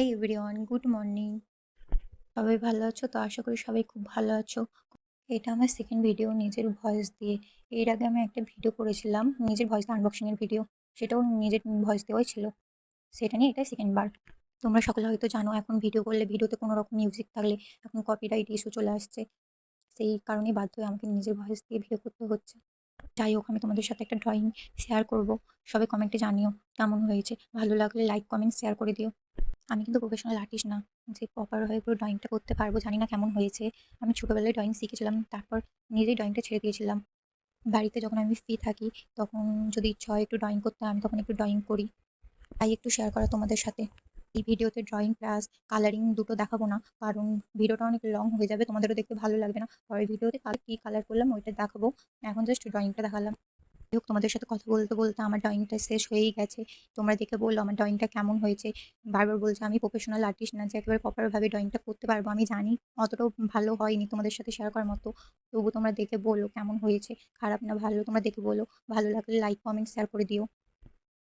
Hi everyone, good morning. সবাই ভালো আছো তো? আশা করি সবাই খুব ভালো আছো। এটা আমার সেকেন্ড ভিডিও নিজের ভয়েস দিয়ে। এর আগে আমি একটা ভিডিও করেছিলাম নিজের ভয়েস আনবক্সিং এর ভিডিও। সেটাও নিজের ভয়েস দেওয়াই ছিল। সেটা নিয়ে এটাই সেকেন্ড বার। তোমরা সকলে হয়তো জানো এখন ভিডিও করলে ভিডিওতে কোনো রকম মিউজিক থাকলে এখন কপিরাইট ইস্যু চলে আসছে। সেই কারণেই বাধ্য হয়ে আমাকে নিজের ভয়েস দিয়ে ভিডিও করতে হচ্ছে। যাই হোক, আমি তোমাদের সাথে একটা ড্রয়িং শেয়ার করব। সবাই কমেন্টে জানিও কেমন হয়েছে। ভালো লাগলে লাইক, কমেন্ট, শেয়ার করে দিও। আমি কিন্তু প্রফেশনাল আর্টিস্ট না যে প্রপার হয়ে পুরো ড্রয়িংটা করতে পারবো, জানি না কেমন হয়েছে। আমি ছোটোবেলায় ড্রয়িং শিখেছিলাম, তারপর নিজেই ড্রয়িংটা ছেড়ে দিয়েছিলাম। বাড়িতে যখন আমি ফ্রি থাকি তখন যদি ইচ্ছা হয় একটু ড্রয়িং করতে, আমি তখন একটু ড্রয়িং করি। তাই একটু শেয়ার করা তোমাদের সাথে। এই ভিডিওতে ড্রয়িং প্লাস কালারিং দুটো দেখাবো না, কারণ ভিডিওটা অনেক লং হয়ে যাবে, তোমাদেরও দেখতে ভালো লাগবে না। পরের ভিডিওতে কী কালার করলাম ওইটা দেখাবো। এখন জাস্ট ড্রয়িংটা দেখালাম। যাই হোক, তোমাদের সাথে কথা বলতে বলতে আমার ড্রয়িংটা শেষ হয়েই গেছে। তোমরা দেখে বললো আমার ড্রয়িংটা কেমন হয়েছে। বারবার বলছে আমি প্রফেশনাল আর্টিস্ট না যে একেবারে প্রপারভাবে ড্রয়িংটা করতে পারবো। আমি জানি অতটাও ভালো হয়নি তোমাদের সাথে শেয়ার করার মতো। তবু তোমরা দেখে বলো কেমন হয়েছে, খারাপ না ভালো তোমরা দেখে বলো। ভালো লাগলে লাইক, কমেন্ট, শেয়ার করে দিও।